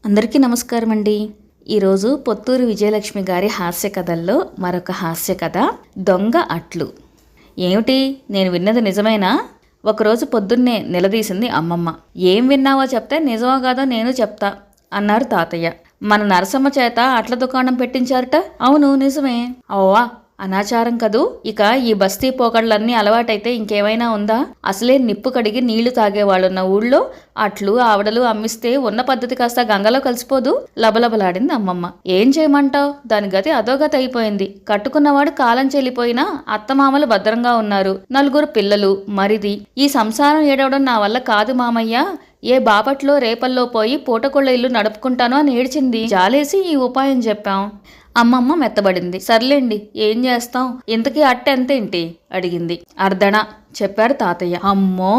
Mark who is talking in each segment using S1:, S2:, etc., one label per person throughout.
S1: అందరికీ నమస్కారం అండి. ఈరోజు పొత్తూరు విజయలక్ష్మి గారి హాస్య కథల్లో మరొక హాస్య కథ దొంగ అట్లు. ఏమిటి, నేను విన్నది నిజమేనా? ఒకరోజు పొద్దున్నే నిలదీసింది అమ్మమ్మ. ఏం విన్నావో చెప్తే నిజమో కాదో నేను చెప్తా అన్నారు తాతయ్య. మన నరసమ్మ చేత అట్ల దుకాణం పెట్టించారట. అవును, నిజమే. అవ్వా, అనాచారం కదూ. ఇక ఈ బస్తీ పోకళ్ళన్నీ అలవాటైతే ఇంకేమైనా ఉందా? అసలే నిప్పు కడిగి నీళ్లు తాగేవాళ్ళున్న ఊళ్ళో అట్లు ఆవడలు అమ్మిస్తే ఉన్న పద్ధతి కాస్త గంగలో కలిసిపోదు. లబలబలాడింది అమ్మమ్మ. ఏం చేయమంటావు? దాని గతి అదోగతి అయిపోయింది. కట్టుకున్నవాడు కాలం చెల్లిపోయినా అత్తమామలు భద్రంగా ఉన్నారు. 4 పిల్లలు, మరిది. ఈ సంసారం ఏడవడం నా వల్ల కాదు మామయ్య. ఏ బాపట్లో రేపల్లో పోయి పూటకొళ్ళ ఇల్లు నడుపుకుంటాను అని ఏడ్చింది. జాలేసి ఈ ఉపాయం చెప్పాం. అమ్మమ్మ మెత్తబడింది. సర్లేండి, ఏం చేస్తాం? ఇంతకీ అట్టెంతేంటి అడిగింది. అర్ధణ చెప్పాడు తాతయ్య. అమ్మో,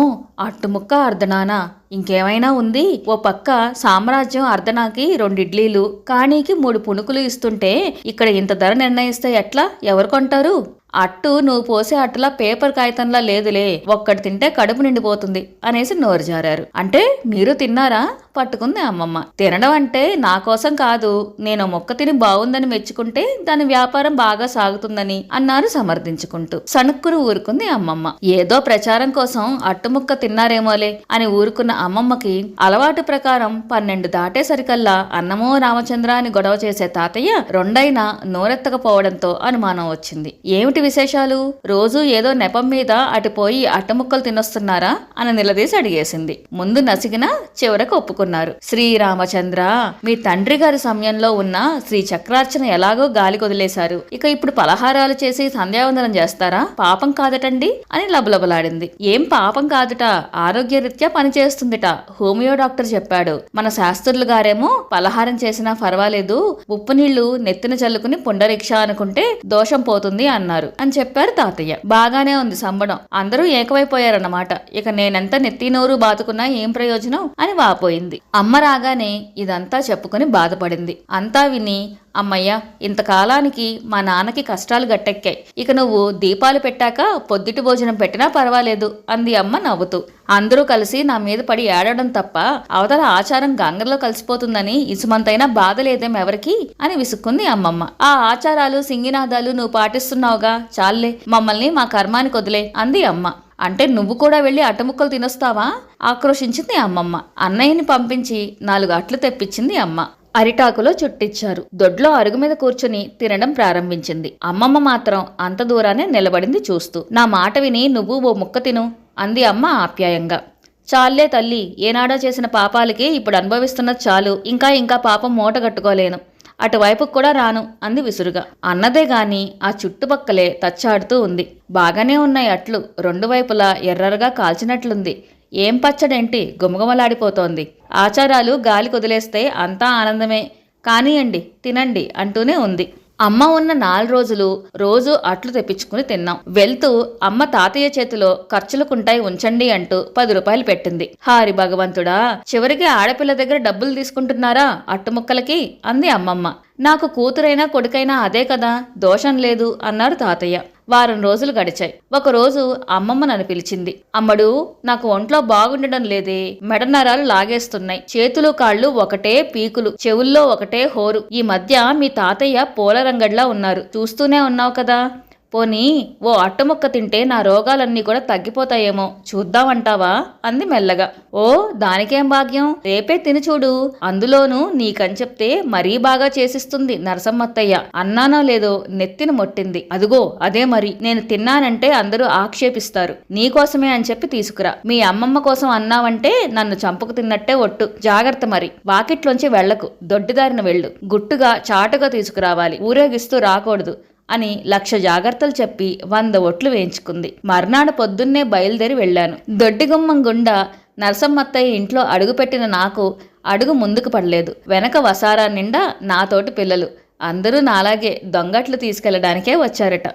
S1: అట్టుముక్క అర్ధనానా? ఇంకేమైనా ఉంది? ఓ పక్క సామ్రాజ్యం అర్ధనాకి 2 ఇడ్లీలు, కానీకి 3 పుణుకులు ఇస్తుంటే ఇక్కడ ఇంత ధర నిర్ణయిస్తే ఎట్లా? ఎవరు కొంటారు? అట్టు నువ్వు పోసే అట్టులా పేపర్ కాగితంలా లేదులే. ఒక్కటి తింటే కడుపు నిండిపోతుంది అనేసి నోరు జారారు. అంటే మీరు తిన్నారా? పట్టుకుంది అమ్మమ్మ. తినడం అంటే నా కోసం కాదు, నేను మొక్క తిని బాగుందని మెచ్చుకుంటే దాని వ్యాపారం బాగా సాగుతుందని అన్నారు సమర్థించుకుంటూ. సణుక్కును ఊరుకుంది అమ్మమ్మ. ఏదో ప్రచారం కోసం అట్టుముక్క తిన్నారేమోలే అని ఊరుకున్న అమ్మమ్మకి అలవాటు ప్రకారం 12 దాటేసరికల్లా అన్నమో రామచంద్ర అని గొడవ చేసే తాతయ్య రెండైనా నోరెత్తకపోవడంతో అనుమానం వచ్చింది. ఏమిటి విశేషాలు? రోజు ఏదో నెపం మీద అటుపోయి అట్టముక్కలు తినొస్తున్నారా అని నిలదీసి అడిగేసింది. ముందు నసిగిన చివరకు ఒప్పుకున్నారు. శ్రీరామచంద్ర, మీ తండ్రి గారి సమయంలో ఉన్న శ్రీ చక్రార్చన ఎలాగో గాలి కొదిలేశారు. ఇక ఇప్పుడు పలహారాలు చేసి సంధ్యావందనం చేస్తారా? పాపం కాదటండి అని లబలబలాడింది. ఏం పాపం కాదుట, ఆరోగ్యరీత్యా పనిచేస్తుందిట. హోమియో డాక్టర్ చెప్పాడు. మన శాస్త్రులు గారేమో పలహారం చేసినా పర్వాలేదు, ఉప్పు నీళ్లు నెత్తిన చల్లుకుని పుండరీక్ష అనుకుంటే దోషం పోతుంది అన్నారు అని చెప్పారు తాతయ్య. బాగానే ఉంది సంబడం. అందరూ ఏకమైపోయారన్నమాట. ఇక నేనెంత నెత్తి నోరు బాతుకున్నా ఏం ప్రయోజనం అని వాపోయింది. అమ్మ రాగానే ఇదంతా చెప్పుకుని బాధపడింది. అంతా విని, అమ్మయ్య, ఇంతకాలానికి మా నాన్నకి కష్టాలు గట్టెక్కాయి. ఇక నువ్వు దీపాలు పెట్టాక పొద్దుటి భోజనం పెట్టినా పర్వాలేదు అంది అమ్మ నవ్వుతూ. అందరూ కలిసి నా మీద పడి ఏడవడం తప్ప అవతల ఆచారం గంగలో కలిసిపోతుందని ఇసుమంతైనా బాధ లేదేం ఎవరికి అని విసుక్కుంది అమ్మమ్మ. ఆ ఆచారాలు సింగినాదాలు నువ్వు పాటిస్తున్నావుగా, చాలే, మమ్మల్ని మా కర్మానికి వదిలే అంది అమ్మ. అంటే నువ్వు కూడా వెళ్ళి అట్టముక్కలు తినొస్తావా? ఆక్రోశించింది అమ్మమ్మ. అన్నయ్యని పంపించి 4 అట్లు తెప్పించింది అమ్మ. అరిటాకులో చుట్టిచ్చారు. దొడ్లో అరుగు మీద కూర్చుని తినడం ప్రారంభించింది. అమ్మమ్మ మాత్రం అంత దూరానే నిలబడింది చూస్తూ. నా మాట విని నువ్వు ఓ ముక్క తిను అంది అమ్మ ఆప్యాయంగా. చాలే తల్లి, ఏనాడో చేసిన పాపాలకి ఇప్పుడు అనుభవిస్తున్నది చాలు. ఇంకా పాపం మూట కట్టుకోలేను. అటువైపుకు కూడా రాను అంది విసురుగా. అన్నదే గాని ఆ చుట్టుపక్కలే తచ్చాడుతూ ఉంది. బాగానే ఉన్నాయి అట్లు, 2 వైపులా ఎర్రగా కాల్చినట్లుంది. ఏం పచ్చడేంటి, గుమగుమలాడిపోతోంది. ఆచారాలు గాలి కొదిలేస్తే అంతా ఆనందమే. కానియండి, తినండి అంటూనే ఉంది. అమ్మ ఉన్న 4 రోజులు రోజు అట్లు తెప్పించుకుని తిన్నాం. వెళ్తూ అమ్మ తాతయ్య చేతిలో ఖర్చులకుంటాయి ఉంచండి అంటూ 10 రూపాయలు పెట్టింది. హారి భగవంతుడా, చివరికి ఆడపిల్ల దగ్గర డబ్బులు తీసుకుంటున్నారా అట్టుముక్కలకి అంది అమ్మమ్మ. నాకు కూతురైనా కొడుకైనా అదే కదా, దోషం లేదు అన్నారు తాతయ్య. వారం రోజులు గడిచాయి. ఒకరోజు అమ్మమ్మ నన్ను పిలిచింది. అమ్మడు, నాకు ఒంట్లో బాగుండడం లేదే, మెడనరాలు లాగేస్తున్నాయి. చేతులు కాళ్ళు ఒకటే పీకులు, చెవుల్లో ఒకటే హోరు. ఈ మధ్య మీ తాతయ్య పూలరంగడ్లా ఉన్నారు, చూస్తూనే ఉన్నావు కదా. పోనీ ఓ అట్టముక్క తింటే నా రోగాలన్నీ కూడా తగ్గిపోతాయేమో చూద్దామంటావా అంది మెల్లగా. ఓ, దానికేం భాగ్యం, రేపే తిని చూడు. అందులోనూ నీకని చెప్తే మరీ బాగా చేసిస్తుంది నరసమ్మత్తయ్య. అన్నానో లేదో నెత్తిన మొట్టింది. అదుగో అదే మరి, నేను తిన్నానంటే అందరూ ఆక్షేపిస్తారు. నీకోసమే అని చెప్పి తీసుకురా. మీ అమ్మమ్మ కోసం అన్నావంటే నన్ను చంపుకు తిన్నట్టే ఒట్టు. జాగ్రత్త మరి, వాకిట్లోంచి వెళ్లకు, దొడ్డిదారిన వెళ్ళు. గుట్టుగా చాటుగా తీసుకురావాలి, ఊరేగిస్తూ రాకూడదు అని 1,00,000 జాగ్రత్తలు చెప్పి 100 ఒట్లు వేయించుకుంది. మర్నాడు పొద్దున్నే బయలుదేరి వెళ్లాను. దొడ్డిగుమ్మం గుండా నరసమ్మత్తయ్య ఇంట్లో అడుగుపెట్టిన నాకు అడుగు ముందుకు పడలేదు. వెనక వసారా నిండా నాతోటి పిల్లలు. అందరూ నాలాగే దొంగట్లు తీసుకెళ్లడానికే వచ్చారట.